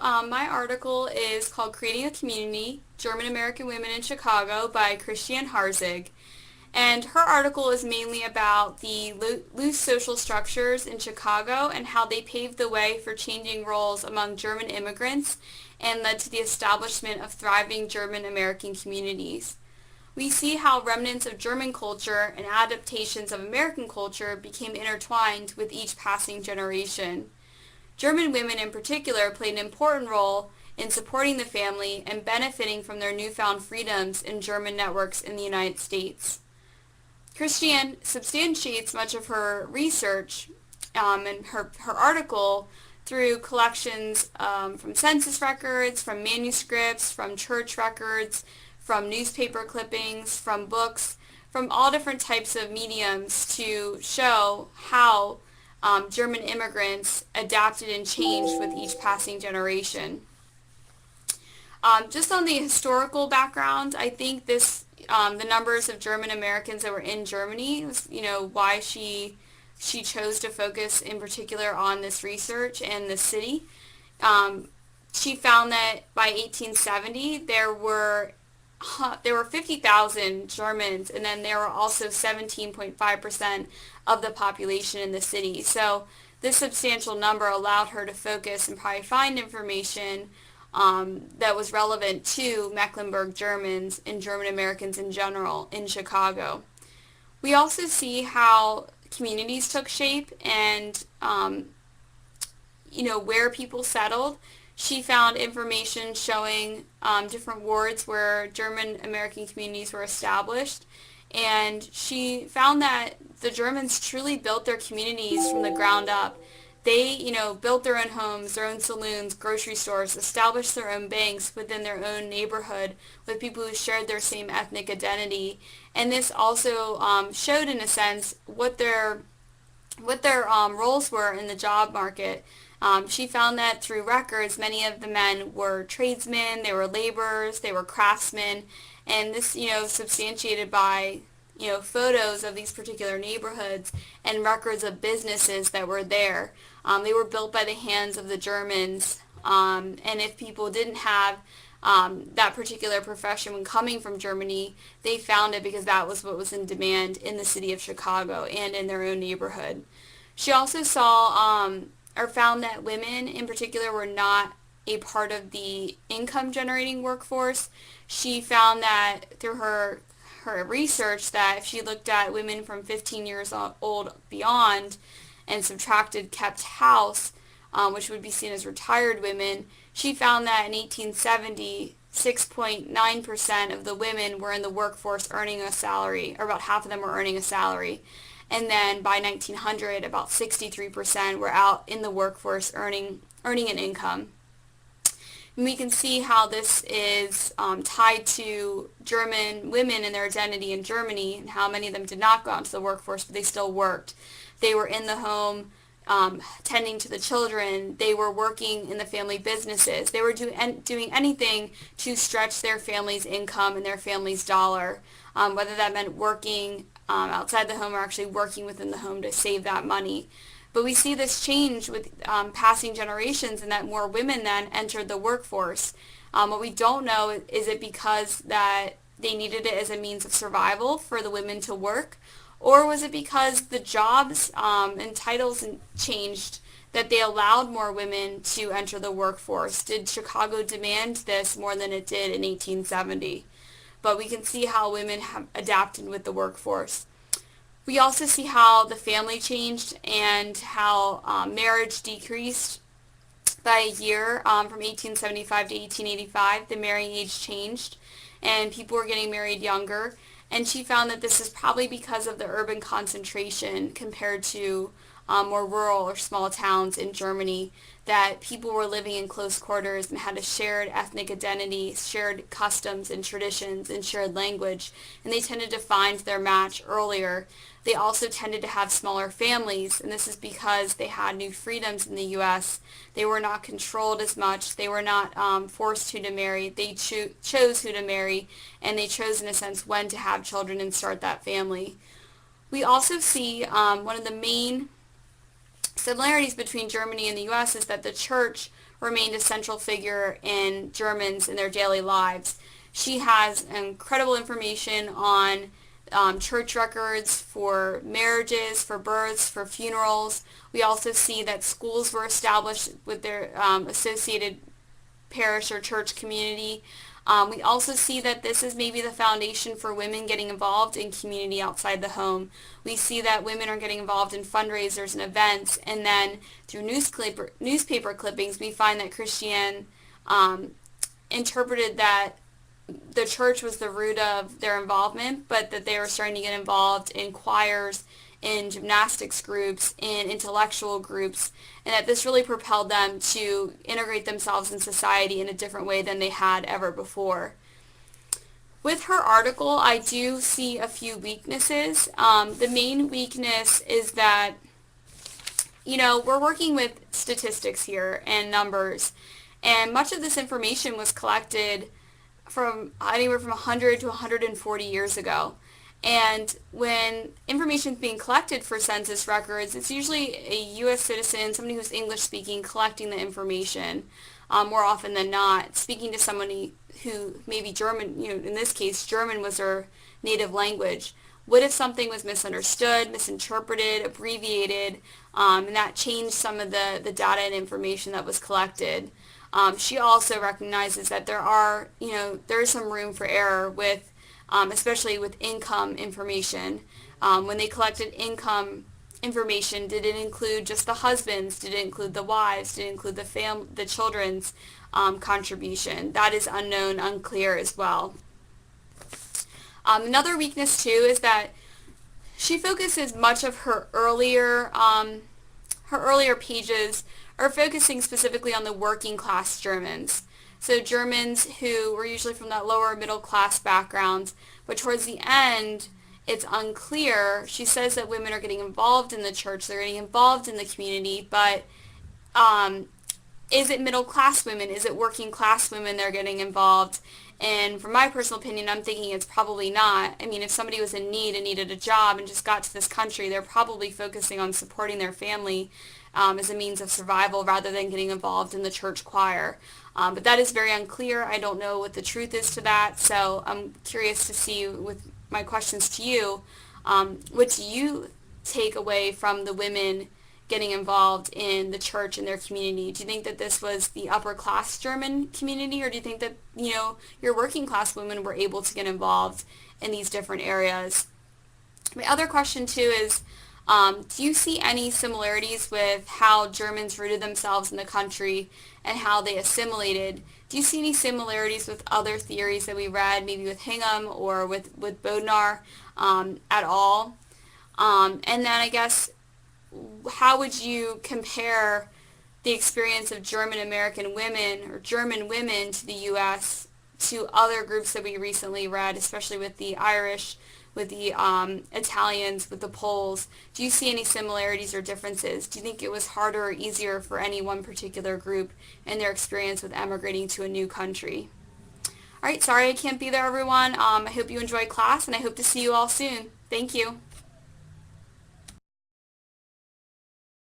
my article is called Creating a Community, German American Women in Chicago by Christiane Harzig. And her article is mainly about the loose social structures in Chicago and how they paved the way for changing roles among German immigrants and led to the establishment of thriving German American communities. We see how remnants of German culture and adaptations of American culture became intertwined with each passing generation. German women in particular played an important role in supporting the family and benefiting from their newfound freedoms in German networks in the United States. Christiane substantiates much of her research and her article through collections from census records, from manuscripts, from church records, from newspaper clippings, from books, from all different types of mediums to show how German immigrants adapted and changed with each passing generation. Just on the historical background, I think the numbers of German Americans that were in Germany was, why she chose to focus in particular on this research and the city. She found that by 1870 there were 50,000 Germans, and then there were also 17.5% of the population in the city. So this substantial number allowed her to focus and probably find information that was relevant to Mecklenburg Germans and German Americans in general in Chicago. We also see how communities took shape and where people settled. She found information showing different wards where German American communities were established, and she found that the Germans truly built their communities from the ground up. They, built their own homes, their own saloons, grocery stores, established their own banks within their own neighborhood with people who shared their same ethnic identity. And this also showed, in a sense, what their roles were in the job market. She found that through records, many of the men were tradesmen, they were laborers, they were craftsmen, and this, substantiated by, photos of these particular neighborhoods and records of businesses that were there. They were built by the hands of the Germans, and if people didn't have that particular profession when coming from Germany, they found it because that was what was in demand in the city of Chicago and in their own neighborhood. She also saw or found that women in particular were not a part of the income generating workforce. She found that through her research that if she looked at women from 15 years old beyond and subtracted kept house, which would be seen as retired women, she found that in 1870, 6.9% of the women were in the workforce earning a salary, or about half of them were earning a salary. And then by 1900, about 63% were out in the workforce earning an income. And we can see how this is tied to German women and their identity in Germany, and how many of them did not go out into the workforce, but they still worked. They were in the home tending to the children. They were working in the family businesses. They were doing anything to stretch their family's income and their family's dollar, whether that meant working outside the home or actually working within the home to save that money. But we see this change with passing generations, and that more women then entered the workforce. What we don't know is it because that they needed it as a means of survival for the women to work, or was it because the jobs and titles changed that they allowed more women to enter the workforce? Did Chicago demand this more than it did in 1870? But we can see how women have adapted with the workforce. We also see how the family changed and how marriage decreased by a year from 1875 to 1885. The marrying age changed and people were getting married younger. And she found that this is probably because of the urban concentration compared to more rural or small towns in Germany, that people were living in close quarters and had a shared ethnic identity, shared customs and traditions, and shared language, and they tended to find their match earlier. They also tended to have smaller families, and this is because they had new freedoms in the U.S. They were not controlled as much. They were not forced who to marry. They chose who to marry, and they chose, in a sense, when to have children and start that family. We also see one of the main similarities between Germany and the U.S. is that the church remained a central figure in Germans in their daily lives. She has incredible information on church records for marriages, for births, for funerals. We also see that schools were established with their associated parish or church community. We also see that this is maybe the foundation for women getting involved in community outside the home. We see that women are getting involved in fundraisers and events, and then through newspaper clippings, we find that Christiane interpreted that the church was the root of their involvement, but that they were starting to get involved in choirs, in gymnastics groups, in intellectual groups, and that this really propelled them to integrate themselves in society in a different way than they had ever before. With her article, I do see a few weaknesses. The main weakness is that, we're working with statistics here and numbers, and much of this information was collected from anywhere from 100 to 140 years ago. And when information is being collected for census records, it's usually a U.S. citizen, somebody who's English speaking, collecting the information more often than not, speaking to somebody who maybe German, in this case, German was their native language. What if something was misunderstood, misinterpreted, abbreviated, and that changed some of the data and information that was collected? She also recognizes that there is some room for error with, especially with income information. When they collected income information, did it include just the husbands? Did it include the wives? Did it include the children's contribution? That is unknown, unclear as well. Another weakness too is that she focuses much of her earlier pages are focusing specifically on the working class Germans. So Germans who were usually from that lower middle class background, but towards the end, it's unclear. She says that women are getting involved in the church, they're getting involved in the community, but is it middle class women? Is it working class women that are getting involved? And from my personal opinion, I'm thinking it's probably not. I mean, if somebody was in need and needed a job and just got to this country, they're probably focusing on supporting their family as a means of survival rather than getting involved in the church choir. But that is very unclear. I don't know what the truth is to that, so I'm curious to see with my questions to you, what do you take away from the women getting involved in the church and their community? Do you think that this was the upper class German community, or do you think that, your working class women were able to get involved in these different areas? My other question too is, do you see any similarities with how Germans rooted themselves in the country and how they assimilated? Do you see any similarities with other theories that we read, maybe with Hingham or with Bodnar at all? And then I guess, how would you compare the experience of German American women or German women to the U.S. to other groups that we recently read, especially with the Irish, with the Italians, with the Poles? Do you see any similarities or differences? Do you think it was harder or easier for any one particular group in their experience with emigrating to a new country? All right, sorry I can't be there, everyone. I hope you enjoyed class, and I hope to see you all soon. Thank you.